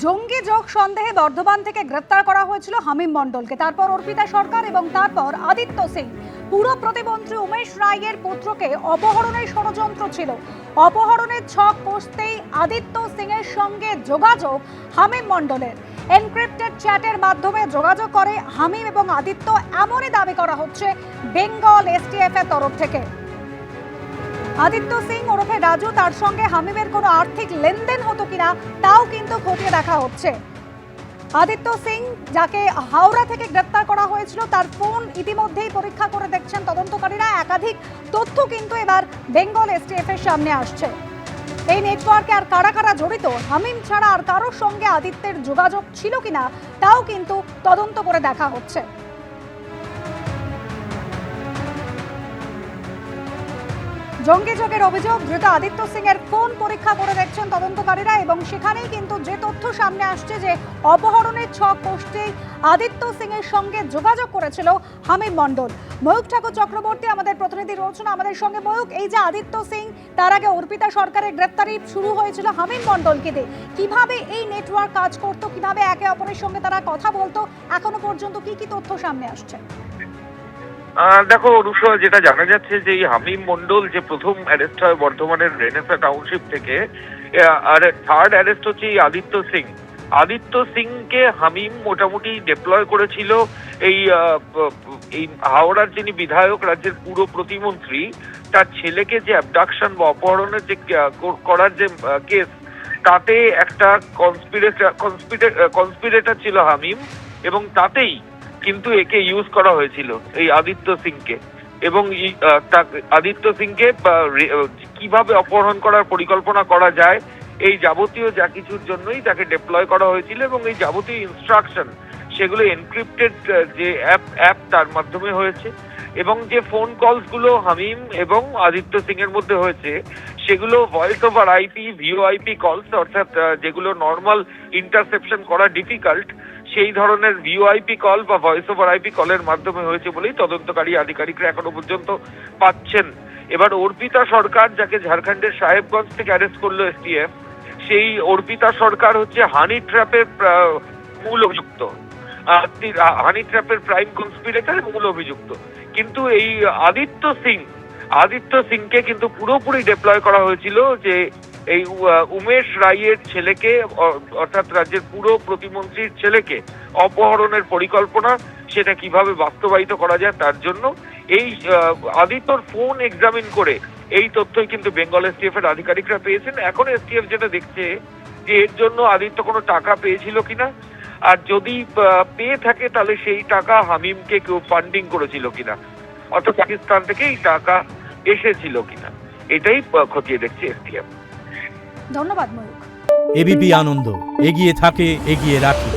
জঙ্গি যোগ সন্দেহে বর্ধমান থেকে গ্রেপ্তার করা হয়েছিল হামিম মণ্ডলকে, তারপর অর্পিতা সরকার এবং তারপর আদিত্য সিং। পুরো প্রতিমন্ত্রী উমেশ রায়ের পুত্রকে অপহরণের ষড়যন্ত্র ছিল। অপহরণের ছক কষতেই আদিত্য সিং এর সঙ্গে যোগাযোগ হামিম মণ্ডলের। এনক্রিপ্টেড চ্যাটের মাধ্যমে যোগাযোগ করে হামিম এবং আদিত্য, এমনই দাবি করা হচ্ছে বেঙ্গল এসটিএফ এর তরফ থেকে। আদিত্য সিং ওরফে রাজু, তার সঙ্গে হামিমের কোনো আর্থিক লেনদেন হতো কিনা তাও কিন্তু খতিয়ে দেখা হচ্ছে। আদিত্য সিং, যাকে হাওড়া থেকে গ্রেপ্তার করা হয়েছিল, তার ফোন ইতিমধ্যেই পরীক্ষা করে দেখছেন তদন্তকারীরা। একাধিক তথ্য কিন্তু এবার বেঙ্গল এসটিএফ এর সামনে আসছে। এই নেটওয়ার্কে আর কারা কারা জড়িত, হামিম ছাড়া আর কারোর সঙ্গে আদিত্যের যোগাযোগ ছিল কিনা তাও কিন্তু তদন্ত করে দেখা হচ্ছে। জঙ্গি যোগের অভিযোগ, ধৃত আদিত্য সিং এর ফোন পরীক্ষা করে দেখছেন তদন্তকারীরা এবং সেখানেই কিন্তু যে তথ্য সামনে আসছে যে অপহরণের ছক কষতেই আদিত্য সিং এর সঙ্গে যোগাযোগ করেছিল হামিম মণ্ডল। ময়ূক ঠাকুর চক্রবর্তী আমাদের প্রতিনিধি রয়েছেন আমাদের সঙ্গে। ময়ূক, এই যে আদিত্য সিং, তার আগে অর্পিতা সরকারের গ্রেপ্তারি শুরু হয়েছিল হামিম মণ্ডলকে দিয়ে, কিভাবে এই নেটওয়ার্ক কাজ করতো, কিভাবে একে অপরের সঙ্গে তারা কথা বলতো, এখনো পর্যন্ত কি কি তথ্য সামনে আসছে? দেখো অনুষা, যেটা জানা যাচ্ছে যে এই হামিম মণ্ডল যে প্রথম অ্যারেস্ট হয় বর্ধমানের রেনেসা টাউনশিপ থেকে, আর থার্ড অ্যারেস্ট হচ্ছে এই আদিত্য সিং। আদিত্য সিংকে হামিম মোটামুটি ডিপ্লয় করেছিল এই হাওড়ার যিনি বিধায়ক, রাজ্যের পুরো প্রতিমন্ত্রী, তার ছেলেকে যে অ্যাবডাকশন বা অপহরণের যে করার যে কেস, তাতে একটা কনস্পিরেটর ছিল হামিম, এবং তাতেই কিন্তু একে ইউজ করা হয়েছিল এই আদিত্য সিংকে। এবং আদিত্য সিংকে কিভাবে অপহরণ করার পরিকল্পনা করা যায়, এই যাবতীয় যা কিছুর জন্যই তাকে ডিপ্লয় করা হয়েছিল। এবং এই যাবতীয় ইনস্ট্রাকশন সেগুলো এনক্রিপ্টেড যে অ্যাপ তার মাধ্যমে হয়েছে। এবং যে ফোন কলস গুলো হামিম এবং আদিত্য সিং এর মধ্যে হয়েছে, সেগুলো ভয়েস ওভার আইপি, ভিওআইপি কলস, অর্থাৎ যেগুলো নর্মাল ইন্টারসেপশন করা ডিফিকাল্ট, সেই ধরনের ভিওআইপি কল বা ভয়েস ওভার আইপি কলের মাধ্যমে হয়েছে বলেই তদন্তকারী আধিকারিকরা এখনো পর্যন্ত পাচ্ছেন। এবার অর্পিতা সরকার, যাকে ঝাড়খণ্ডের সাহেবগঞ্জ থেকে অ্যারেস্ট করলো এসটিএফ, সেই অর্পিতা সরকার হচ্ছে হানি ট্র্যাপের মূল অভিযুক্ত, হানি ট্র্যাপের প্রাইম কনস্পিরেটর মূল অভিযুক্ত। কিন্তু এই আদিত্য সিংকে কিন্তু পুরোপুরি ডিপ্লয় করা হয়েছিল যে এই উমেশ রায়ের ছেলেকে, অর্থাৎ রাজ্যের পুরো প্রতিমন্ত্রীর ছেলেকে অপহরণের পরিকল্পনা, সেটা কিভাবে বাস্তবায়িত করা যায় তার জন্য এই আদিত্যর ফোন এক্সামিন করে এই তথ্যই কিন্তু বেঙ্গল এসটিএফ এর আধিকারিকরা পেয়েছেন। এখন এসটিএফ যেটা দেখছে যে এর জন্য আদিত্য কোনো টাকা পেয়েছিল কিনা, আর যদি পেয়ে থাকে তাহলে সেই টাকা হামিমকে কেউ ফান্ডিং করেছিল কিনা, অর্থাৎ পাকিস্তান থেকে এই টাকা এসেছিল কিনা, এটাই খতিয়ে দেখছে এসটিএফ। ধন্যবাদ ময়ূক। এবিপি আনন্দ, এগিয়ে থাকে, এগিয়ে রাখে।